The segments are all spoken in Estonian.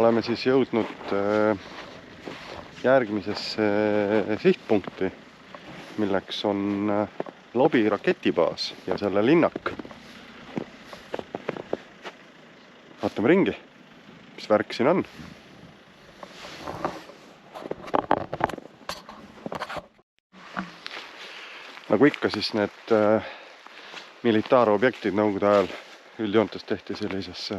oleme siis jõudnud järgmisesse sihtpunkti, milleks on Lobi raketibaas ja selle linnak. Vaatame ringi, mis värk siin on. Nagu ikka, siis need militaarobjektid nõukogude ajal üldjoontes tehti sellisesse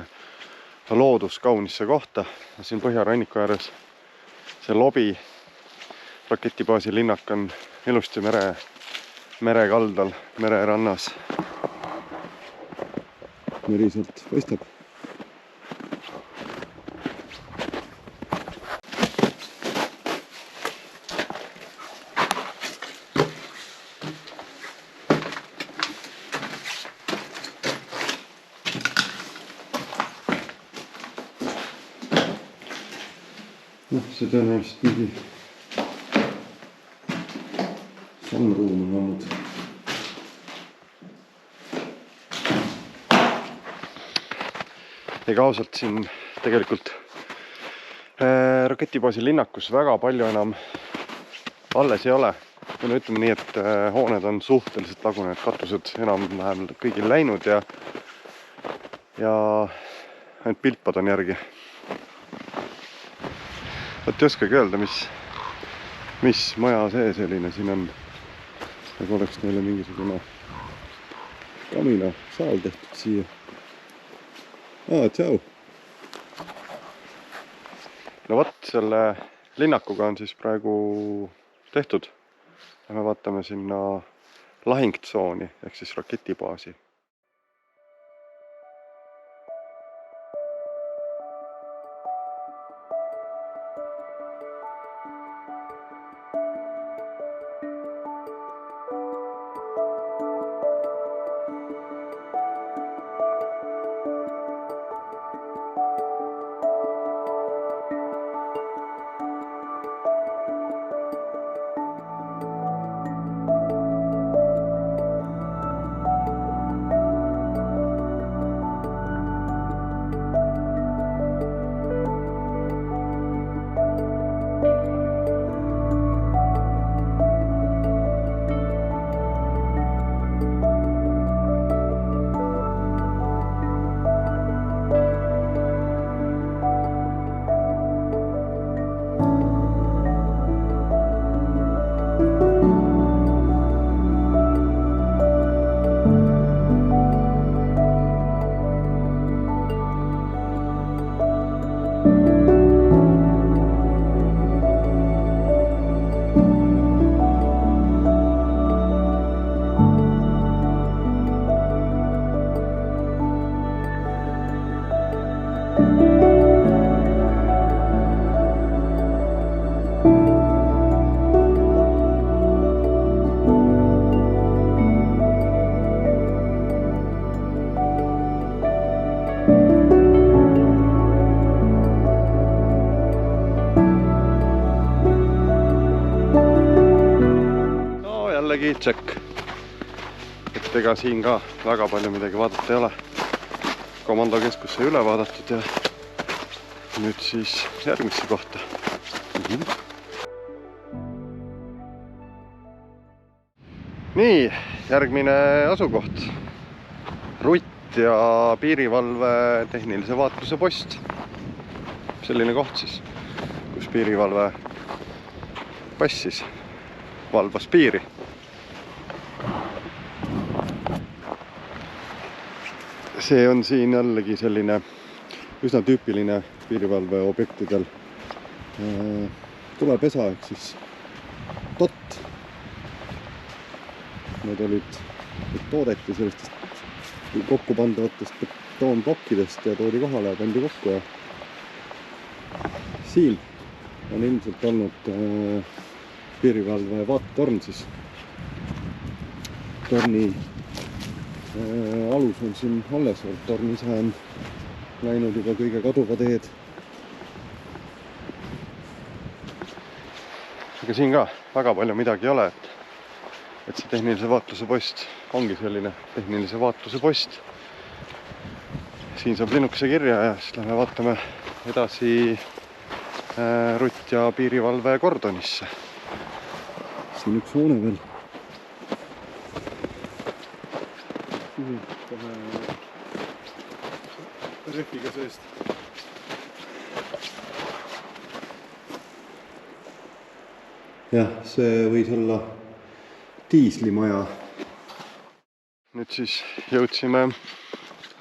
looduskaunisse kohta. Siin Põhjaranniku ääres see Lobi raketibaasi linnak on ilusti merekaldal, mererannas. Meri sealt paistab. See tõenäoliselt mingi sandruum on olnud. Ega ausalt siin tegelikult raketibaasi linnakus väga palju enam alles ei ole. Kui ütleme nii, et hooned on suhteliselt lagunenud, katused enam-vähem kõigil läinud ja ainult pilpad on järgi. Võt ei oskagi öelda, mis maja see selline siin on. Nagu oleks neile mingisugune kamina saal tehtud siia. Tšau! No võt, selle linnakuga on siis praegu tehtud. Me vaatame sinna lahingtsooni ehk siis raketibaasi. Tšekk, et ega siin ka väga palju midagi vaadata ei ole. Komandokeskusse üle vaadatud ja nüüd siis järgmisse kohta. Nii, järgmine asukoht. Rutt ja piirivalve tehnilise vaatluse post. Selline koht siis, kus piirivalve passis, valvas piiri. See on siin jällegi selline üsna tüüpiline piirivalve objektidel tulepesa ehk siis tott. Need toodeti sellistest kokku pandavatest betoonplokkidest ja toodi kohale ja pandi kokku ja siil on ilmselt olnud piirivalve vaatetorn siis. Torni alus on siin alles, torn ise on läinud juba kõige kaduva teed. Aga siin ka väga palju midagi ei ole, et see tehnilise vaatluse post ongi selline tehnilise vaatluse post. Siin saab linnukese kirja ja siis lähme vaatame edasi Rutt- ja piirivalve kordonisse. Siin üks hoone veel. Rehviga seest. Jah, see võis olla diislimaja. Nüüd siis jõudsime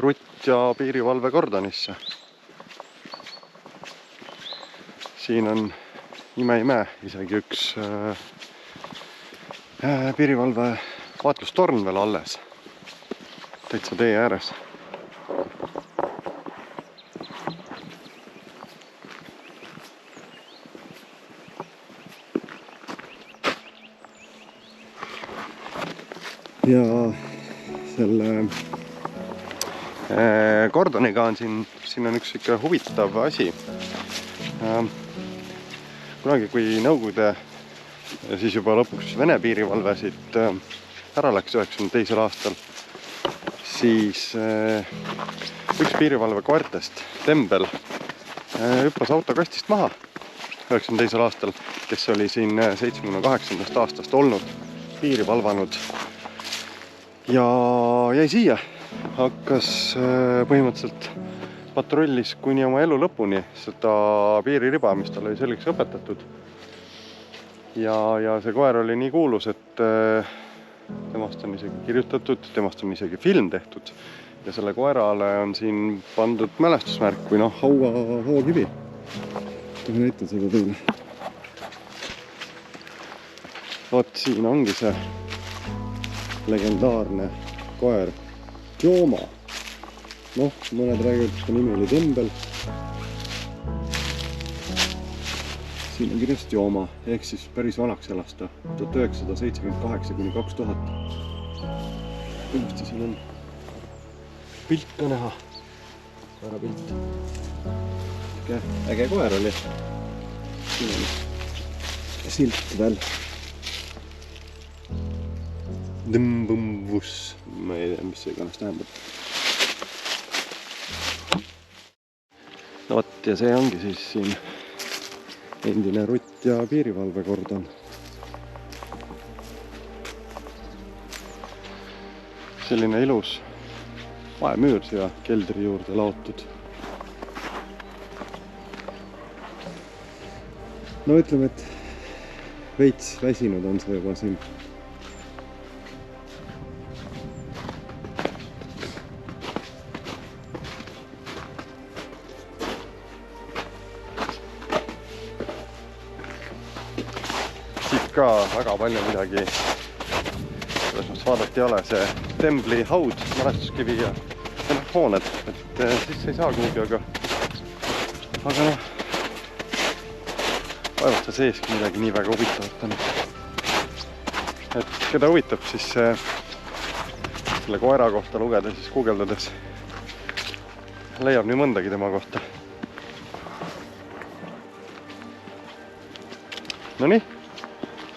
Rutt- ja piirivalve kordonisse. Siin on ime isegi üks piirivalve vaatlustorn veel alles. Täitsa tee ääres. Ja selle kordoniga on siin on üks ikka huvitav asi. Kunagi, kui Nõukogude ja siis juba lõpuks Vene piirivalve siit ära läks 92. aastal, siis üks piirivalve koertest, Tembel, hüppas autokastist maha 92. aastal, kes oli siin 78. aastast olnud, piiri valvanud ja jäi siia. Hakkas põhimõtteliselt patrullis kuni oma elu lõpuni seda piiririba, mis tal oli selgeks õpetatud. Ja see koer oli nii kuulus, et temast on isegi kirjutatud, temast on isegi film tehtud. Ja selle koerale on siin pandud mälestusmärk või hauakivi. Ma näitan seda teile. Vot siin ongi see legendaarne koer Jooma. Mõned räägivad, et nimi oli Tembel. Siin on kirjast Jooma, ehk siis päris vanaks elas ta, 1978–2000. Kindlasti siin on pilt ka näha, koera pilt. Äge koer oli. Siin on silt veel. Dõmbumbus, ma ei tea, mis see iganes tähendab. No vot, ja see ongi siis siin endine Rutt- ja piirivalve kordon. Selline ilus vaemüür siia keldri juurde laotud. No ütleme, et veits väsinud on see juba siin. Ka väga palju midagi selles mõttes vaadata ei ole, see Tembli haud, mälestuskivi ja hooned, et siis ei saa kuhugi, aga vaevalt see seeski midagi nii väga huvitavat on. Et keda huvitab, siis selle koera kohta lugeda, siis guugeldades leiab nii mõndagi tema kohta. No nii.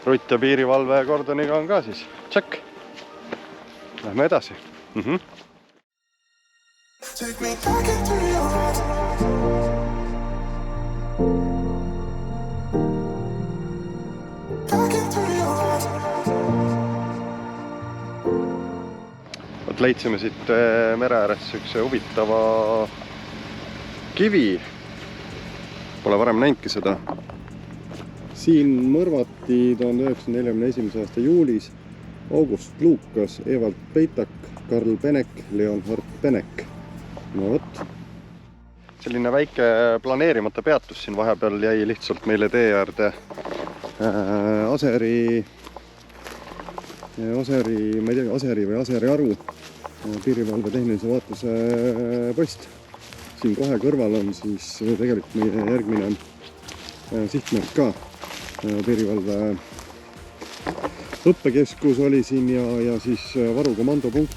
Rutt- ja piirivalve kordoniga on ka siis. Tšekk. Lähme edasi. Vot leidsime siit mere ääres üks huvitava kivi. Pole varem näinudki seda. Siin mõrvati 1941. aasta juulis August Lukas, Evald Peitak, Karl Penek, Leonhard Penek. No vot. Selline väike planeerimata peatus siin vahepeal jäi lihtsalt meile tee äärde Aseri, ma ei tea, Aseri Aru piirivalve tehnilise vaatluse post. Siin kohe kõrval on siis tegelikult meie järgmine sihtmärk ka. Piirivalve õppekeskus oli siin ja siis varukomandopunkt.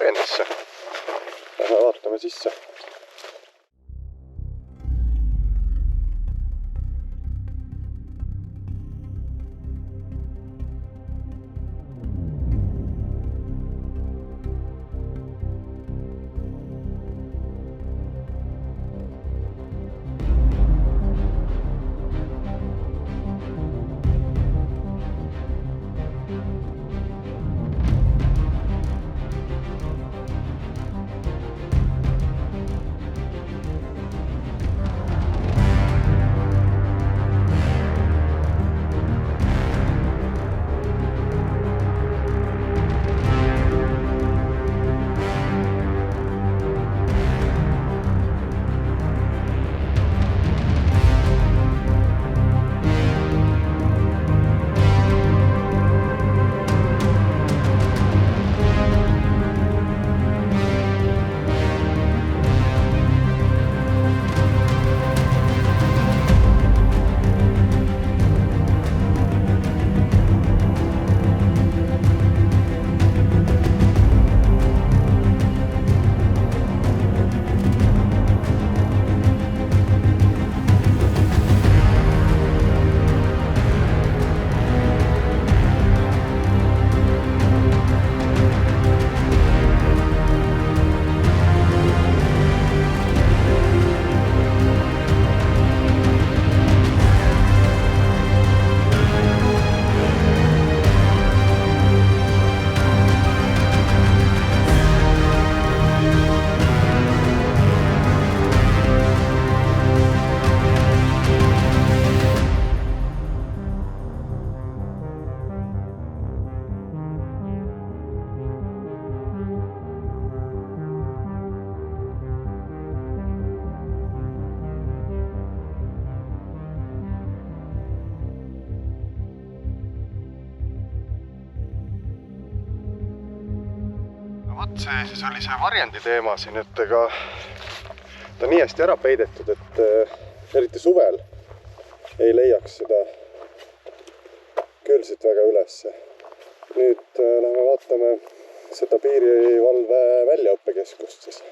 akendesse. Lähme vaatame sisse. Vot see siis oli see varjendi teema siin, et ega ta nii hästi ära peidetud, et eriti suvel ei leiaks seda küll siit väga ülesse. Nüüd lähme vaatame seda piirivalve väljaõppekeskust siis.